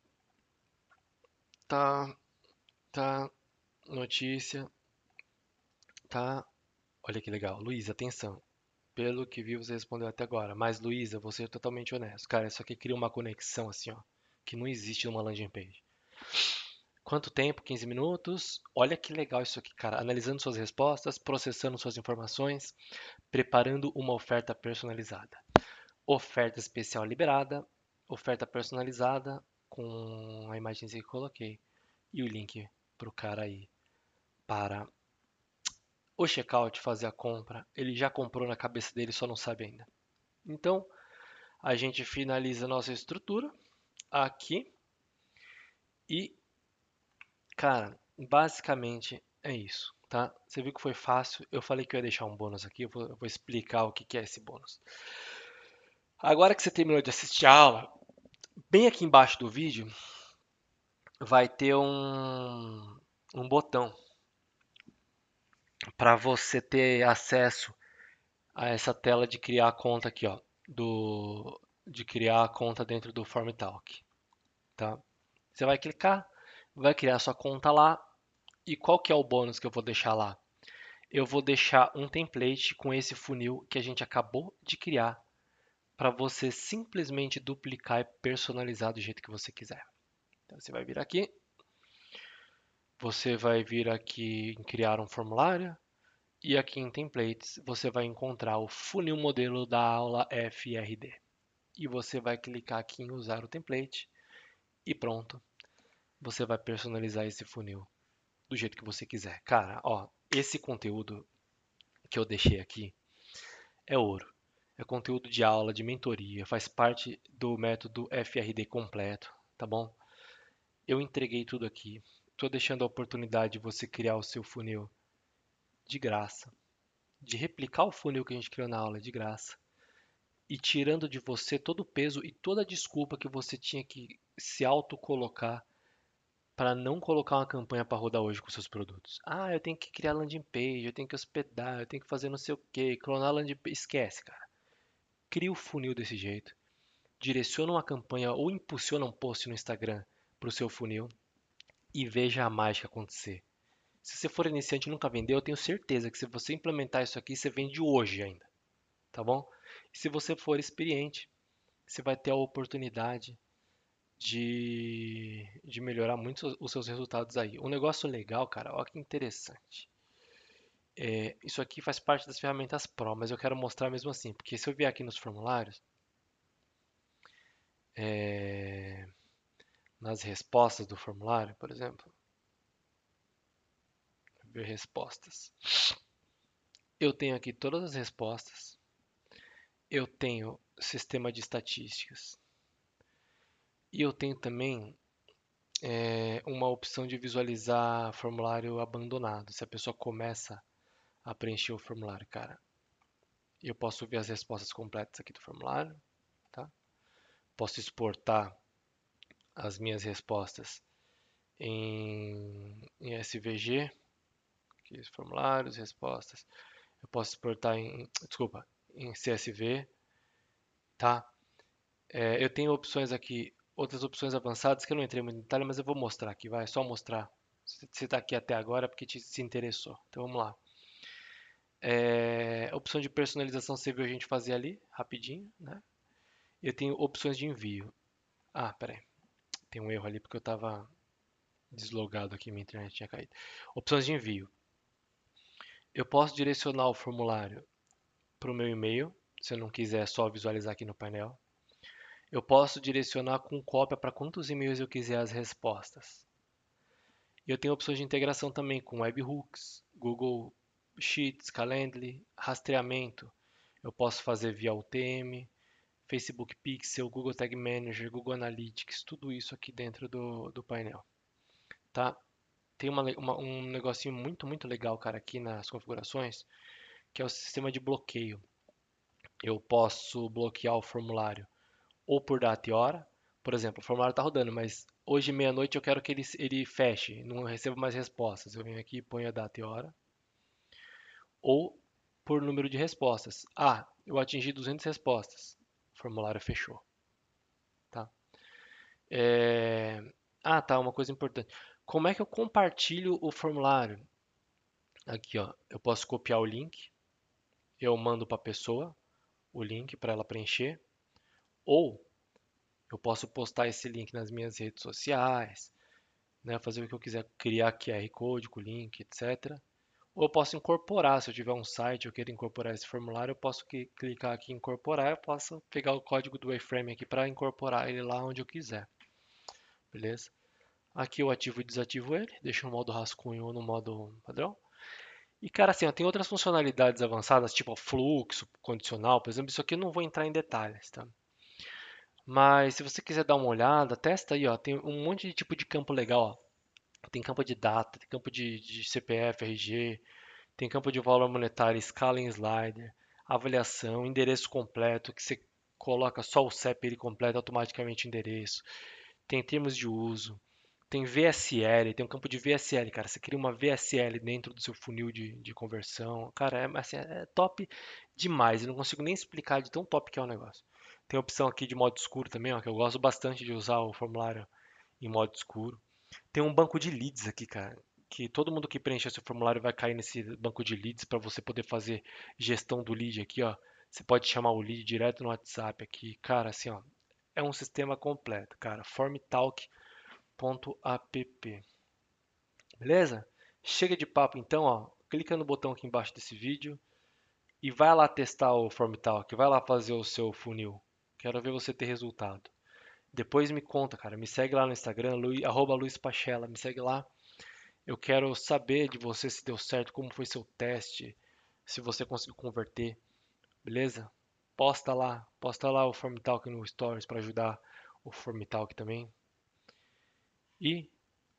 tá, tá, notícia, tá. Olha que legal. Luísa, atenção. Pelo que vi, você respondeu até agora. Mas, Luísa, vou ser totalmente honesto. Cara, isso aqui cria uma conexão assim, ó, que não existe numa landing page. Quanto tempo? 15 minutos. Olha que legal isso aqui, cara. Analisando suas respostas, processando suas informações, preparando uma oferta personalizada. Oferta especial liberada, oferta personalizada com a imagem que eu coloquei e o link para o cara aí para o checkout fazer a compra. Ele já comprou na cabeça dele, só não sabe ainda. Então, a gente finaliza a nossa estrutura aqui e, cara, basicamente é isso, tá? Você viu que foi fácil. Eu falei que eu ia deixar um bônus aqui, eu vou explicar o que que é esse bônus. Agora que você terminou de assistir a aula, bem aqui embaixo do vídeo vai ter um botão para você ter acesso a essa tela de criar a conta aqui, ó, de criar a conta dentro do FormTalk, tá? Você vai clicar, vai criar sua conta lá e qual que é o bônus que eu vou deixar lá? Eu vou deixar um template com esse funil que a gente acabou de criar para você simplesmente duplicar e personalizar do jeito que você quiser. Então você vai vir aqui em criar um formulário, E aqui em Templates você vai encontrar o funil modelo da aula FRD. E você vai clicar aqui em usar o template e pronto. Você vai personalizar esse funil do jeito que você quiser. Cara, ó, esse conteúdo que eu deixei aqui é ouro. É conteúdo de aula, de mentoria, faz parte do método FRD completo, tá bom? Eu entreguei tudo aqui. Estou deixando a oportunidade de você criar o seu funil de graça, de replicar o funil que a gente criou na aula de graça e tirando de você todo o peso e toda a desculpa que você tinha que se auto-colocar para não colocar uma campanha para rodar hoje com seus produtos. Ah, eu tenho que criar landing page, eu tenho que hospedar, eu tenho que fazer não sei o que, clonar landing page. Esquece, cara. Cria o funil desse jeito, direciona uma campanha ou impulsiona um post no Instagram para o seu funil e veja a mágica acontecer. Se você for iniciante e nunca vendeu, eu tenho certeza que se você implementar isso aqui, você vende hoje ainda, tá bom? E se você for experiente, você vai ter a oportunidade de melhorar muito os seus resultados aí. Um negócio legal, cara, olha que interessante. Isso aqui faz parte das ferramentas Pro, mas eu quero mostrar mesmo assim, porque se eu vier aqui nos formulários, é, nas respostas do formulário, por exemplo, ver respostas. Eu tenho aqui todas as respostas, eu tenho sistema de estatísticas e eu tenho também uma opção de visualizar formulário abandonado. Se a pessoa começa a preencher o formulário, cara, eu posso ver as respostas completas aqui do formulário, tá? Posso exportar as minhas respostas em SVG, aqui, formulários, respostas. Eu posso exportar desculpa, em CSV, tá? Eu tenho opções aqui, outras opções avançadas que eu não entrei muito em detalhe, mas eu vou mostrar aqui, vai, é só mostrar. Se você está aqui até agora é porque se interessou. Então vamos lá. A opção de personalização você viu a gente fazer ali, rapidinho, né? Eu tenho opções de envio. Ah, peraí. Tem um erro ali porque eu estava deslogado aqui, minha internet tinha caído. Opções de envio. Eu posso direcionar o formulário para o meu e-mail, se eu não quiser só visualizar aqui no painel. Eu posso direcionar com cópia para quantos e-mails eu quiser as respostas. E eu tenho opções de integração também com webhooks, Google Sheets, Calendly, rastreamento. Eu posso fazer via UTM, Facebook Pixel, Google Tag Manager, Google Analytics, tudo isso aqui dentro do painel, tá? Tem um negocinho muito legal, cara, aqui nas configurações, que é o sistema de bloqueio. Eu posso bloquear o formulário ou por data e hora. Por exemplo, o formulário está rodando, mas hoje meia-noite eu quero que ele feche, não receba mais respostas. Eu venho aqui e ponho a data e hora. Ou por número de respostas. Ah, eu atingi 200 respostas. O formulário fechou, tá? É... Ah, tá, uma coisa importante. Como é que eu compartilho o formulário? Aqui, ó, eu posso copiar o link, eu mando para a pessoa o link para ela preencher, ou eu posso postar esse link nas minhas redes sociais, né, fazer o que eu quiser, criar QR Code com o link, etc. Ou eu posso incorporar, se eu tiver um site, eu quero incorporar esse formulário, eu posso clicar aqui em incorporar, eu posso pegar o código do iframe aqui para incorporar ele lá onde eu quiser, beleza? Aqui eu ativo e desativo ele, deixo no modo rascunho ou no modo padrão. E cara, assim, ó, tem outras funcionalidades avançadas, tipo fluxo condicional, por exemplo, isso aqui eu não vou entrar em detalhes, tá? Mas se você quiser dar uma olhada, testa aí, ó, tem um monte de tipo de campo legal, ó. Tem campo de data, tem campo de CPF, RG, tem campo de valor monetário, escala em slider, avaliação, endereço completo, que você coloca só o CEP ele completa automaticamente o endereço. Tem termos de uso, tem VSL, tem um campo de VSL, cara. Você cria uma VSL dentro do seu funil de conversão. Cara, assim, é top demais. Eu não consigo nem explicar de tão top que é o negócio. Tem a opção aqui de modo escuro também, ó, que eu gosto bastante de usar o formulário em modo escuro. Tem um banco de leads aqui, cara, que todo mundo que preencher seu formulário vai cair nesse banco de leads para você poder fazer gestão do lead aqui, ó. Você pode chamar o lead direto no WhatsApp aqui. Cara, assim, ó, é um sistema completo, cara. Formtalk.app. Beleza? Chega de papo então, ó. clica no botão aqui embaixo desse vídeo e vai lá testar o Formitalk, vai lá fazer o seu funil. Quero ver você ter resultado. Depois me conta, cara. Me segue lá no Instagram, @luispachela, me segue lá. Eu quero saber de você se deu certo, como foi seu teste, se você conseguiu converter, beleza? Posta lá o Formitalk no Stories para ajudar o Formitalk também. E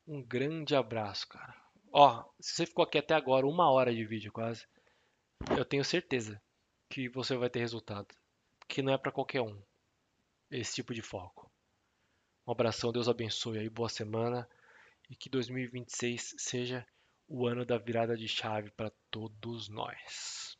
um grande abraço, cara. Ó, se você ficou aqui até agora, 1 hora de vídeo quase, eu tenho certeza que você vai ter resultado. Que não é para qualquer um esse tipo de foco. Um abração, Deus abençoe aí, boa semana e que 2026 seja o ano da virada de chave para todos nós.